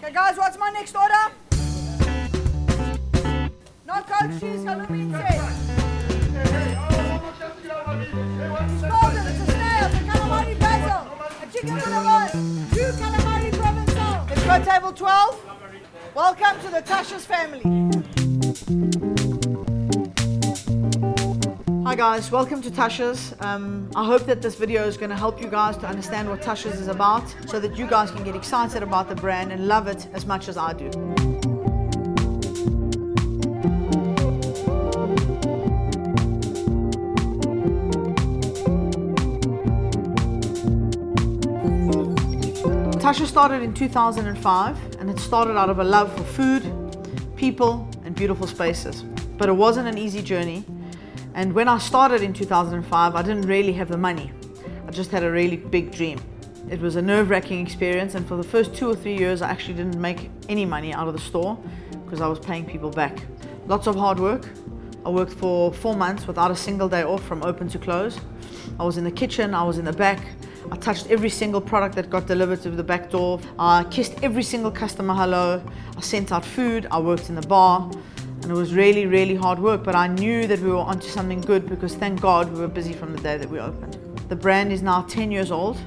Okay guys, what's my next order? Not coach cheese, halloumi instead. Golden, it's a snail, it's a calamari basil, a chicken liver, 2 calamari provençal. Let's go table 12. Welcome to the Tashas family. Hi guys, welcome to Tashas. I hope that this video is going to help you guys to understand what Tashas is about so that you guys can get excited about the brand and love it as much as I do. Tashas started in 2005 and it started out of a love for food, people and beautiful spaces. But it wasn't an easy journey. And when I started in 2005, I didn't really have the money. I just had a really big dream. It was a nerve-wracking experience, and for the first 2 or 3 years, I actually didn't make any money out of the store because I was paying people back. Lots of hard work. I worked for 4 months without a single day off from open to close. I was in the kitchen, I was in the back. I touched every single product that got delivered to the back door. I kissed every single customer hello. I sent out food, I worked in the bar. And it was really, really hard work, but I knew that we were onto something good because thank God we were busy from the day that we opened. The brand is now 10 years old,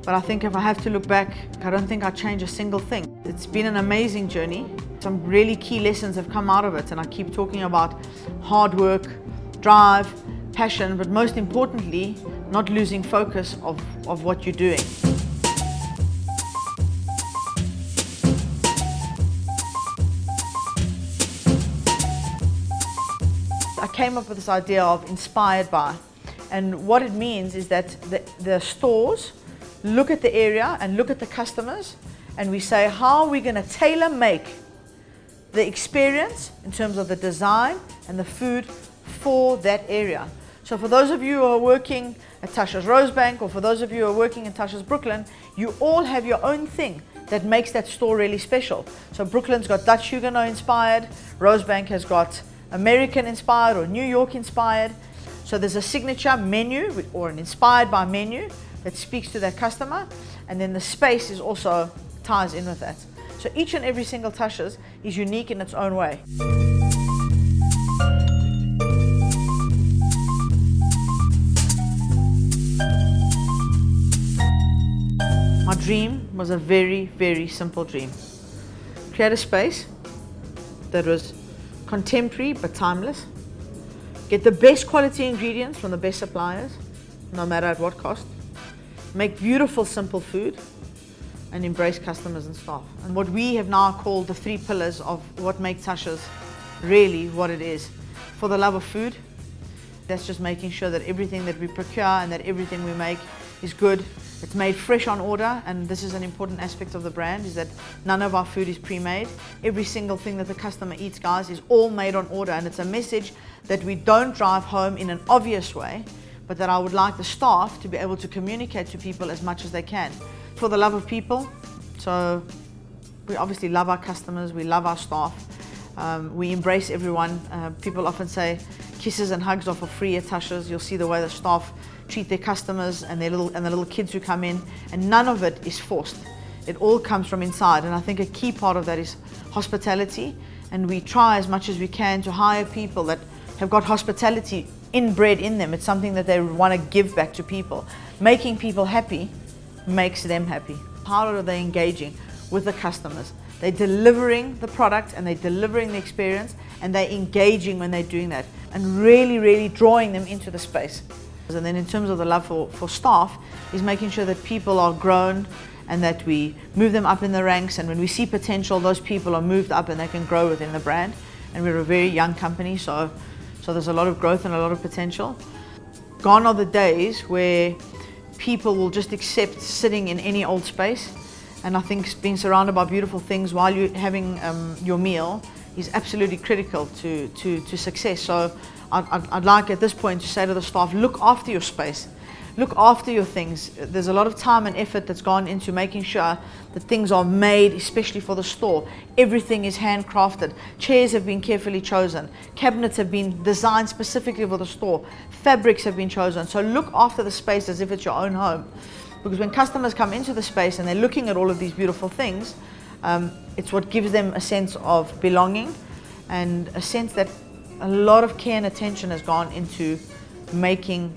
but I think if I have to look back, I don't think I'd change a single thing. It's been an amazing journey. Some really key lessons have come out of it, and I keep talking about hard work, drive, passion, but most importantly, not losing focus of what you're doing. I came up with this idea of inspired by, and what it means is that the stores look at the area and look at the customers, and we say, how are we going to tailor make the experience in terms of the design and the food for that area. So for those of you who are working at Tashas Rosebank, or for those of you who are working in Tashas Brooklyn, you all have your own thing that makes that store really special. So Brooklyn's got Dutch Huguenot inspired, Rosebank has got American inspired or New York inspired. So there's a signature menu or an inspired by menu that speaks to that customer, and then the space is also ties in with that. So each and every single Tashas is unique in its own way. My dream was a very, very simple dream. Create a space that was contemporary but timeless. Get the best quality ingredients from the best suppliers, no matter at what cost. Make beautiful, simple food and embrace customers and staff. And what we have now called the 3 pillars of what makes Tashas really what it is. For the love of food, that's just making sure that everything that we procure and that everything we make is good. It's made fresh on order, and this is an important aspect of the brand, is that none of our food is pre-made. Every single thing that the customer eats, guys, is all made on order, and it's a message that we don't drive home in an obvious way, but that I would like the staff to be able to communicate to people as much as they can. For the love of people, so we obviously love our customers, we love our staff, we embrace everyone. People often say kisses and hugs are for free at Tashas. You'll see the way the staff treat their customers and the little kids who come in, and none of it is forced. It all comes from inside, and I think a key part of that is hospitality, and we try as much as we can to hire people that have got hospitality inbred in them. It's something that they want to give back to people. Making people happy makes them happy. How are they engaging with the customers? They're delivering the product and they're delivering the experience, and they're engaging when they're doing that and really, really drawing them into the space. And then in terms of the love for staff, is making sure that people are grown and that we move them up in the ranks, and when we see potential, those people are moved up and they can grow within the brand. And we're a very young company, so there's a lot of growth and a lot of potential. Gone are the days where people will just accept sitting in any old space, and I think being surrounded by beautiful things while you're having your meal is absolutely critical to success. So I'd like at this point to say to the staff, look after your space, look after your things. There's a lot of time and effort that's gone into making sure that things are made, especially for the store. Everything is handcrafted. Chairs have been carefully chosen. Cabinets have been designed specifically for the store. Fabrics have been chosen. So look after the space as if it's your own home. Because when customers come into the space and they're looking at all of these beautiful things, It's what gives them a sense of belonging and a sense that a lot of care and attention has gone into making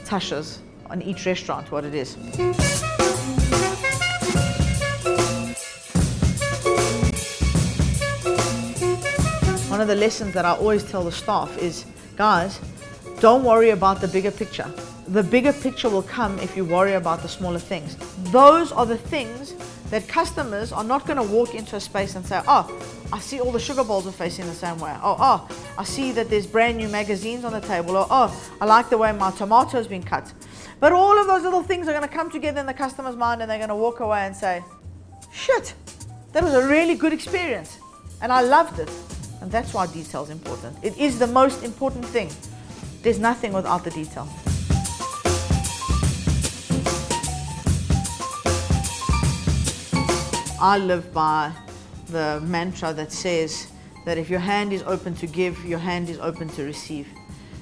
tashas on each restaurant what it is. One of the lessons that I always tell the staff is, guys, don't worry about the bigger picture. The bigger picture will come if you worry about the smaller things. Those are the things that customers are not going to walk into a space and say, oh, I see all the sugar bowls are facing the same way. Oh, I see that there's brand new magazines on the table. Or, oh, I like the way my tomato's been cut. But all of those little things are going to come together in the customer's mind, and they're going to walk away and say, shit, that was a really good experience and I loved it. And that's why detail is important. It is the most important thing. There's nothing without the detail. I live by the mantra that says that if your hand is open to give, your hand is open to receive.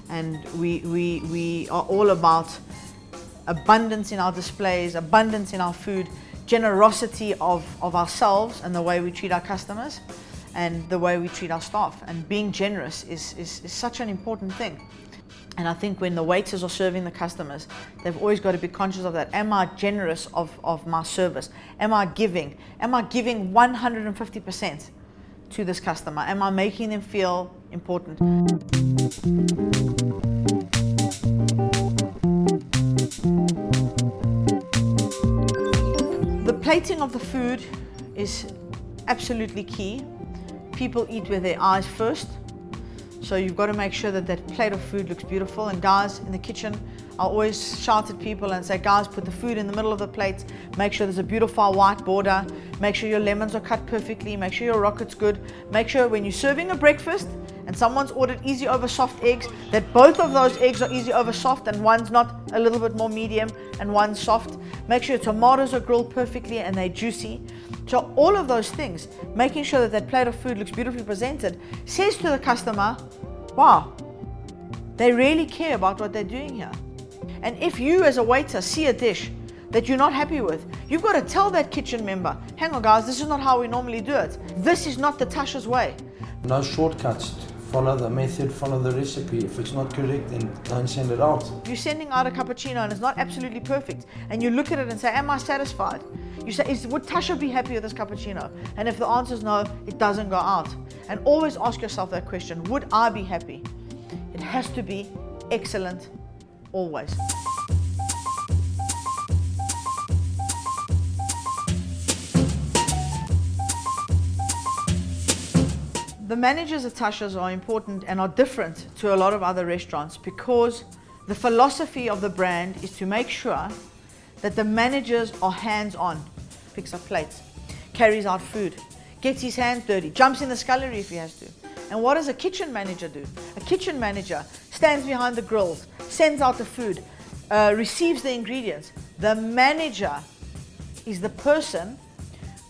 And we are all about abundance in our displays, abundance in our food, generosity of ourselves and the way we treat our customers and the way we treat our staff. And being generous is such an important thing. And I think when the waiters are serving the customers, they've always got to be conscious of that. Am I generous of my service? Am I giving? Am I giving 150% to this customer? Am I making them feel important? The plating of the food is absolutely key. People eat with their eyes first. So you've got to make sure that that plate of food looks beautiful. And guys in the kitchen, I always shout at people and say, guys, put the food in the middle of the plate. Make sure there's a beautiful white border. Make sure your lemons are cut perfectly. Make sure your rocket's good. Make sure when you're serving a breakfast and someone's ordered easy over soft eggs, that both of those eggs are easy over soft and one's not a little bit more medium and one's soft. Make sure your tomatoes are grilled perfectly and they're juicy. So all of those things, making sure that that plate of food looks beautifully presented, says to the customer, wow, they really care about what they're doing here. And if you as a waiter see a dish that you're not happy with, you've got to tell that kitchen member, hang on guys, this is not how we normally do it. This is not the tashas way. No shortcuts. Follow the method, follow the recipe. If it's not correct, then don't send it out. You're sending out a cappuccino and it's not absolutely perfect, and you look at it and say, am I satisfied? You say, would Tasha be happy with this cappuccino? And if the answer is no, it doesn't go out. And always ask yourself that question, would I be happy? It has to be excellent, always. The managers at Tashas are important and are different to a lot of other restaurants because the philosophy of the brand is to make sure that the managers are hands-on, picks up plates, carries out food, gets his hands dirty, jumps in the scullery if he has to. And what does a kitchen manager do? A kitchen manager stands behind the grills, sends out the food, receives the ingredients. The manager is the person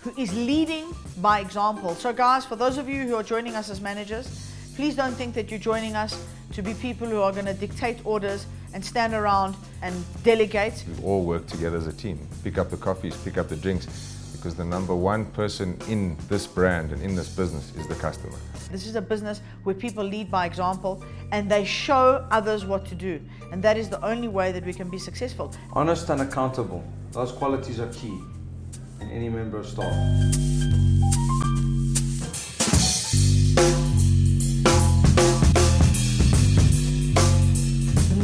who is leading by example. So guys, for those of you who are joining us as managers, please don't think that you're joining us to be people who are going to dictate orders and stand around and delegate. We all work together as a team, pick up the coffees, pick up the drinks, because the number one person in this brand and in this business is the customer. This is a business where people lead by example and they show others what to do. And that is the only way that we can be successful. Honest and accountable. Those qualities are key in any member of staff.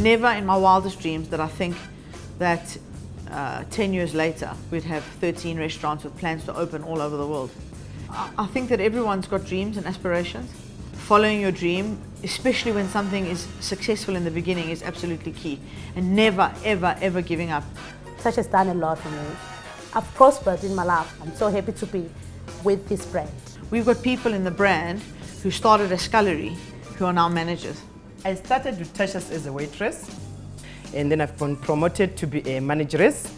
Never in my wildest dreams did I think that 10 years later we'd have 13 restaurants with plans to open all over the world. I think that everyone's got dreams and aspirations. Following your dream, especially when something is successful in the beginning, is absolutely key. And never, ever, ever giving up. Tashas has done a lot for me. I've prospered in my life. I'm so happy to be with this brand. We've got people in the brand who started a scullery who are now managers. I started with Tashas as a waitress, and then I've been promoted to be a manageress.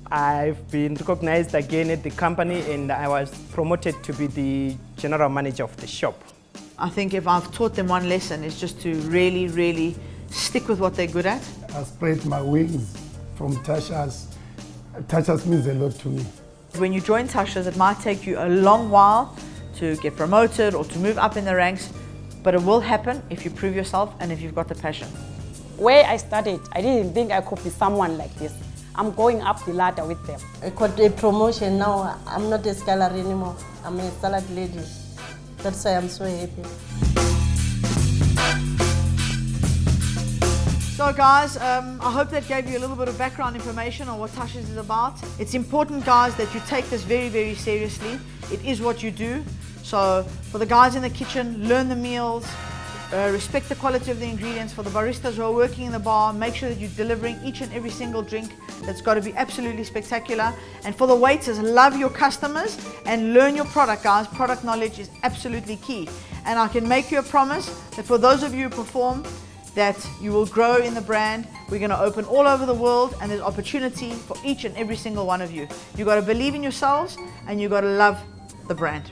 I've been recognized again at the company, and I was promoted to be the general manager of the shop. I think if I've taught them one lesson, it's just to really, really stick with what they're good at. I spread my wings from Tashas. Tashas means a lot to me. When you join Tashas, it might take you a long while to get promoted or to move up in the ranks, but it will happen if you prove yourself and if you've got the passion. Where I started, I didn't think I could be someone like this. I'm going up the ladder with them. I got a promotion now. I'm not a scholar anymore. I'm a salad lady. That's why I'm so happy. So guys, I hope that gave you a little bit of background information on what Tashas is about. It's important, guys, that you take this very, very seriously. It is what you do. So for the guys in the kitchen, learn the meals, respect the quality of the ingredients. For the baristas who are working in the bar, make sure that you're delivering each and every single drink. That's got to be absolutely spectacular. And for the waiters, love your customers and learn your product, guys. Product knowledge is absolutely key. And I can make you a promise that for those of you who perform, that you will grow in the brand. We're going to open all over the world, and there's opportunity for each and every single one of you. You've got to believe in yourselves and you've got to love the brand.